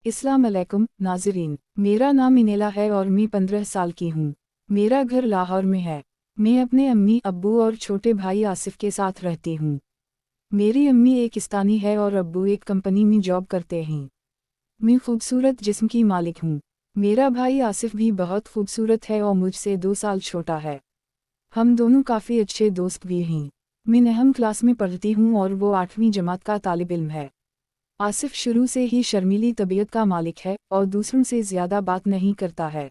अस्सलाम अलैकुम नाज़रीन, मेरा नाम इनेला है और मैं 15 साल की हूँ। मेरा घर लाहौर में है। मैं अपने अम्मी अब्बू और छोटे भाई आसिफ के साथ रहती हूँ। मेरी अम्मी एक किस्तानी है और अब्बू एक कंपनी में जॉब करते हैं। मैं खूबसूरत जिस्म की मालिक हूँ। मेरा भाई आसिफ भी बहुत खूबसूरत है और मुझसे 2 साल छोटा है। हम दोनों काफ़ी अच्छे दोस्त भी हैं। मैं नहम क्लास में पढ़ती हूँ और वो 8वीं जमात का तालिब इल्म है। आसिफ शुरू से ही शर्मीली तबीयत का मालिक है और दूसरों से ज़्यादा बात नहीं करता है।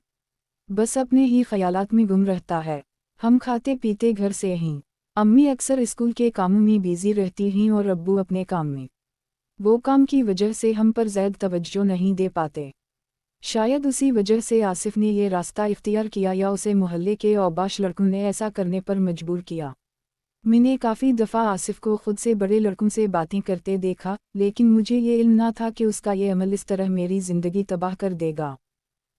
बस अपने ही ख्यालात में गुम रहता है। हम खाते पीते घर से हैं। अम्मी अक्सर स्कूल के कामों में बिजी रहती हैं और अब्बू अपने काम में। वो काम की वजह से हम पर ज़्यादा तवज्जो नहीं दे पाते। शायद उसी वजह से आसिफ ने ये रास्ता इख्तियार किया या उसे मोहल्ले के औबाश लड़कों ने ऐसा करने पर मजबूर किया। मैंने काफ़ी दफ़ा आसिफ को खुद से बड़े लड़कों से बातें करते देखा, लेकिन मुझे ये इल्म ना था कि उसका ये अमल इस तरह मेरी ज़िंदगी तबाह कर देगा।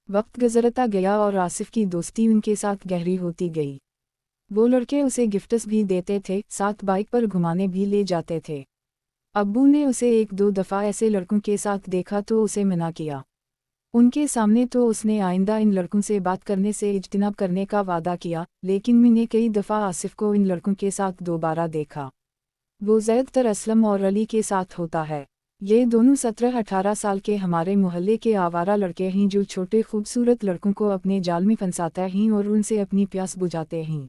वक्त गुज़रता गया और आसिफ की दोस्ती उनके साथ गहरी होती गई। वो लड़के उसे गिफ्ट्स भी देते थे, साथ बाइक पर घुमाने भी ले जाते थे। अब्बू ने उसे 1-2 दफ़ा ऐसे लड़कों के साथ देखा तो उसे मना किया। उनके सामने तो उसने आइंदा इन लड़कों से बात करने से इज्तिनाब करने का वादा किया, लेकिन मैंने कई दफ़ा आसिफ को इन लड़कों के साथ दोबारा देखा। वो ज़्यादातर असलम और अली के साथ होता है। ये दोनों 17-18 साल के हमारे मोहल्ले के आवारा लड़के हैं जो छोटे खूबसूरत लड़कों को अपने जाल में फंसाते हैं और उनसे अपनी प्यास बुझाते हैं।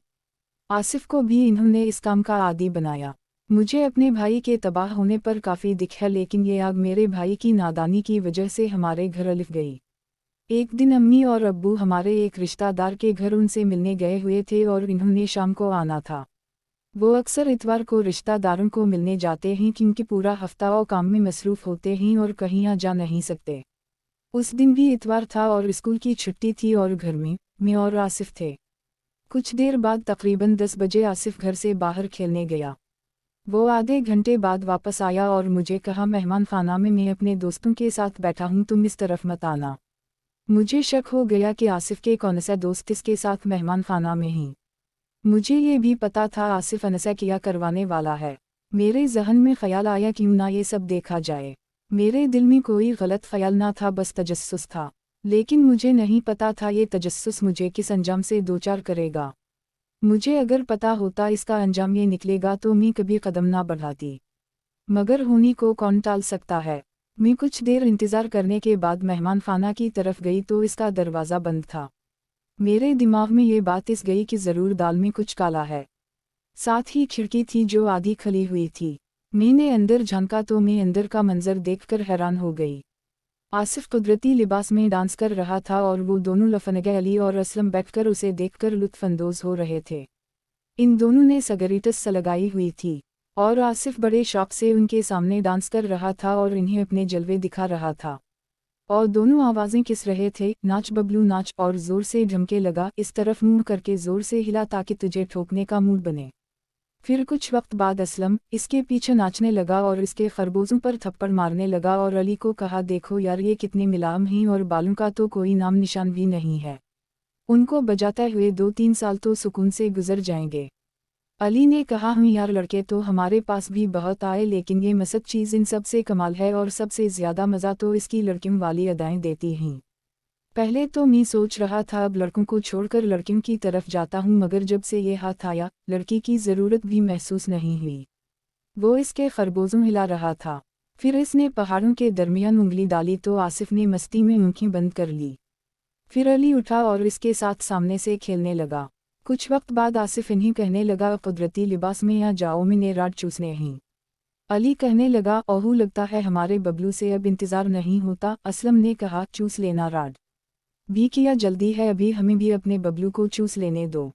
आसिफ को भी इन्होंने इस काम का आदी बनाया। मुझे अपने भाई के तबाह होने पर काफ़ी दिख है, लेकिन ये आग मेरे भाई की नादानी की वजह से हमारे घर अलिफ गई। एक दिन अम्मी और अब्बू हमारे एक रिश्तेदार के घर उनसे मिलने गए हुए थे और इन्होंने शाम को आना था। वो अक्सर इतवार को रिश्तेदारों को मिलने जाते हैं क्योंकि पूरा हफ्ता वो काम में मसरूफ़ होते हैं और कहीं आ जा नहीं सकते। उस दिन भी इतवार था और स्कूल की छुट्टी थी और घर में मैं और आसिफ थे। कुछ देर बाद तकरीबन 10 बजे आसिफ घर से बाहर खेलने गया। वो आधे घंटे बाद वापस आया और मुझे कहा, मेहमान खाना में मैं अपने दोस्तों के साथ बैठा हूँ, तुम इस तरफ मत आना। मुझे शक हो गया कि आसिफ के कौन सा दोस्त इसके साथ मेहमान खाना में हैं। मुझे ये भी पता था आसिफ अनसा किया करवाने वाला है। मेरे जहन में ख्याल आया क्यों ना ये सब देखा जाए। मेरे दिल में कोई गलत ख्याल ना था, बस तजस्सुस था। लेकिन मुझे नहीं पता था ये तजस्सुस मुझे किस अंजाम से दोचार करेगा। मुझे अगर पता होता इसका अंजाम ये निकलेगा तो मैं कभी कदम ना बढ़ाती, मगर होनी को कौन टाल सकता है। मैं कुछ देर इंतज़ार करने के बाद मेहमान खाना की तरफ गई तो इसका दरवाज़ा बंद था। मेरे दिमाग में ये बात इस गई कि ज़रूर दाल में कुछ काला है। साथ ही खिड़की थी जो आधी खुली हुई थी। मैंने अंदर झांका तो मैं अंदर का मंजर देखकर हैरान हो गई। आसिफ कुदरती लिबास में डांस कर रहा था और वो दोनों लफनगे अली और असलम बैठकर उसे देखकर लुत्फानंदोज हो रहे थे। इन दोनों ने सगरीटस लगाई हुई थी और आसिफ बड़े शौक से उनके सामने डांस कर रहा था और इन्हें अपने जलवे दिखा रहा था। और दोनों आवाज़ें किस रहे थे, नाच बबलू नाच, और ज़ोर से ढमके लगा, इस तरफ मुंह करके ज़ोर से हिला ताकि तुझे ठोकने का मूड बने। फिर कुछ वक्त बाद असलम इसके पीछे नाचने लगा और इसके खरबूजों पर थप्पड़ मारने लगा और अली को कहा, देखो यार ये कितने मुलायम हैं और बालों का तो कोई नाम निशान भी नहीं है। उनको बजाते हुए 2-3 साल तो सुकून से गुजर जाएंगे। अली ने कहा, हम यार लड़के तो हमारे पास भी बहुत आए, लेकिन ये मसद चीज़ इन सब से कमाल है और सबसे ज़्यादा मज़ा तो इसकी लड़कियों वाली अदाएं देती हैं। पहले तो मैं सोच रहा था अब लड़कों को छोड़कर लड़कियों की तरफ जाता हूँ, मगर जब से ये हाथ आया लड़की की ज़रूरत भी महसूस नहीं हुई। वो इसके खरबूजों हिला रहा था। फिर इसने पहाड़ों के दरमियान उंगली डाली तो आसिफ ने मस्ती में आंखें बंद कर ली। फिर अली उठा और इसके साथ सामने से खेलने लगा। कुछ वक्त बाद आसिफ इन्हीं कहने लगा, कुदरती लिबास में यहाँ जाओ, मैंने राड चूसने हैं। अली कहने लगा, ओहू लगता है हमारे बबलू से अब इंतज़ार नहीं होता। असलम ने कहा, चूस लेना राड भी किया, जल्दी है, अभी हमें भी अपने बबलू को चूस लेने दो।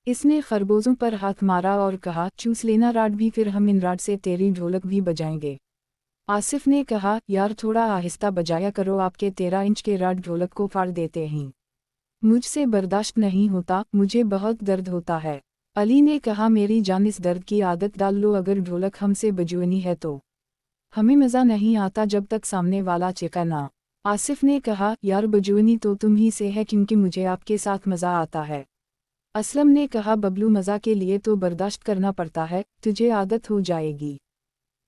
इसने खरबूजों पर हाथ मारा और कहा, चूस लेना राड भी, फिर हम इन राड से तेरी ढोलक भी बजाएंगे। आसिफ ने कहा, यार थोड़ा आहिस्ता बजाया करो, आपके 13 इंच के राड ढोलक को फाड़ देते हैं। मुझसे बर्दाश्त नहीं होता, मुझे बहुत दर्द होता है। अली ने कहा, मेरी जान इस दर्द की आदत डाल लो, अगर ढोलक हमसे बजुनी है तो हमें मज़ा नहीं आता जब तक सामने वाला चिका ना। आसिफ ने कहा, यार बजुनी तो तुम ही से है क्योंकि मुझे आपके साथ मज़ा आता है। असलम ने कहा, बबलू मज़ा के लिए तो बर्दाश्त करना पड़ता है, तुझे आदत हो जाएगी।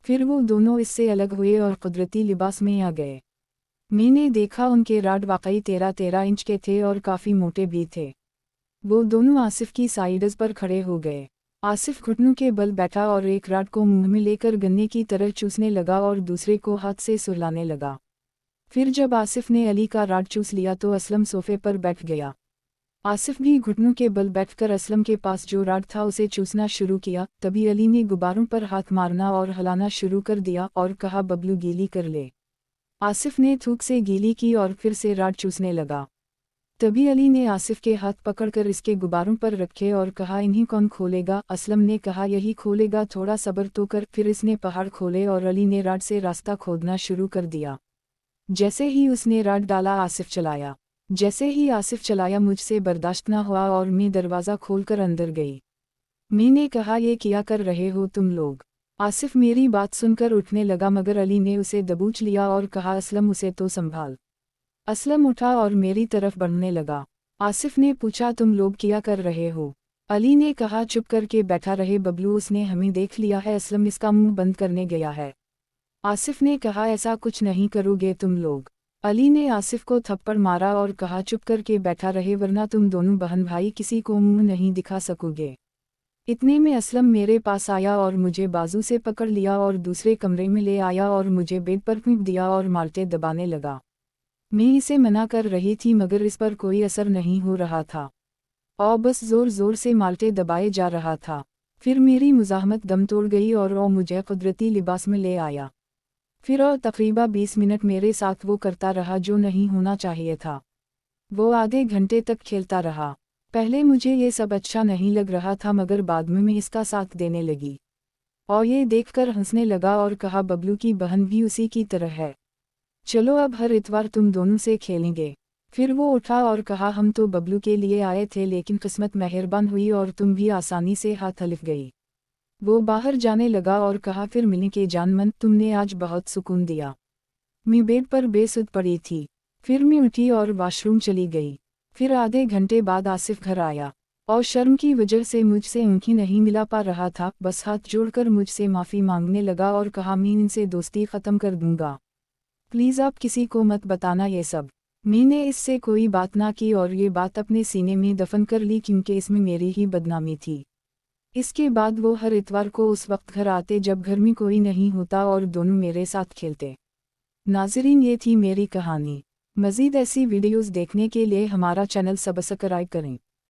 फिर वो दोनों इससे अलग हुए और कुदरती लिबास में आ गए। मैंने देखा उनके राड वाकई 13-13 इंच के थे और काफ़ी मोटे भी थे। वो दोनों आसिफ की साइड्स पर खड़े हो गए। आसिफ घुटनों के बल बैठा और एक राड को मुंह में लेकर गन्ने की तरह चूसने लगा और दूसरे को हाथ से सुलाने लगा। फिर जब आसिफ ने अली का राड चूस लिया तो असलम सोफे पर बैठ गया। आसिफ भी घुटनों के बल बैठकर असलम के पास जो राड था उसे चूसना शुरू किया। तभी अली ने गुब्बारों पर हाथ मारना और हिलाना शुरू कर दिया और कहा, बबलू गीली कर ले। आसिफ ने थूक से गीली की और फिर से राड चूसने लगा। तभी अली ने आसिफ के हाथ पकड़कर इसके गुब्बारों पर रखे और कहा, इन्हीं कौन खोलेगा? असलम ने कहा, यही खोलेगा, थोड़ा सब्र तो कर। फिर इसने पहाड़ खोले और अली ने राड से रास्ता खोदना शुरू कर दिया। जैसे ही उसने राड डाला आसिफ चलाया। जैसे ही आसिफ चलाया मुझसे बर्दाश्त न हुआ और मैं दरवाज़ा खोलकर अंदर गई। मैंने कहा, ये क्या कर रहे हो तुम लोग? आसिफ मेरी बात सुनकर उठने लगा मगर अली ने उसे दबोच लिया और कहा, असलम उसे तो संभाल। असलम उठा और मेरी तरफ बढ़ने लगा। आसिफ ने पूछा, तुम लोग क्या कर रहे हो? अली ने कहा, चुप करके बैठा रहे बबलू, उसने हमें देख लिया है, असलम इसका मुंह बंद करने गया है। आसिफ ने कहा, ऐसा कुछ नहीं करोगे तुम लोग? अली ने आसिफ को थप्पड़ मारा और कहा, चुप करके बैठा रहे वरना तुम दोनों बहन भाई किसी को मुंह नहीं दिखा सकोगे। इतने में असलम मेरे पास आया और मुझे बाजू से पकड़ लिया और दूसरे कमरे में ले आया और मुझे बेड पर फेंक दिया और माल्टे दबाने लगा। मैं इसे मना कर रही थी मगर इस पर कोई असर नहीं हो रहा था और बस ज़ोर ज़ोर से माल्टे दबाए जा रहा था। फिर मेरी मुज़ाहमत दम तोड़ गई और वो मुझे कुदरती लिबास में ले आया। फिर और तकरीबन 20 मिनट मेरे साथ वो करता रहा जो नहीं होना चाहिए था। वो आधे घंटे तक खेलता रहा। पहले मुझे ये सब अच्छा नहीं लग रहा था मगर बाद में मैं इसका साथ देने लगी और ये देखकर हंसने लगा और कहा, बबलू की बहन भी उसी की तरह है, चलो अब हर इतवार तुम दोनों से खेलेंगे। फिर वो उठा और कहा, हम तो बबलू के लिए आए थे लेकिन किस्मत मेहरबान हुई और तुम भी आसानी से हाथ हलिफ गई। वो बाहर जाने लगा और कहा, फिर मिलने के जानमन, तुमने आज बहुत सुकून दिया। मैं बेड पर बेसुध पड़ी थी। फिर मैं उठी और वॉशरूम चली गई। फिर आधे घंटे बाद आसिफ घर आया और शर्म की वजह से मुझसे आंखें नहीं मिला पा रहा था, बस हाथ जोड़कर मुझसे माफ़ी मांगने लगा और कहा, मैं इनसे दोस्ती ख़त्म कर दूंगा, प्लीज़ आप किसी को मत बताना ये सब। मैंने इससे कोई बात ना की और ये बात अपने सीने में दफन कर ली क्योंकि इसमें मेरी ही बदनामी थी। इसके बाद वो हर इतवार को उस वक्त घर आते जब घर में कोई नहीं होता और दोनों मेरे साथ खेलते। नाज़रीन, ये थी मेरी कहानी। मज़ीद ऐसी वीडियोज़ देखने के लिए हमारा चैनल सब्सक्राइब करें।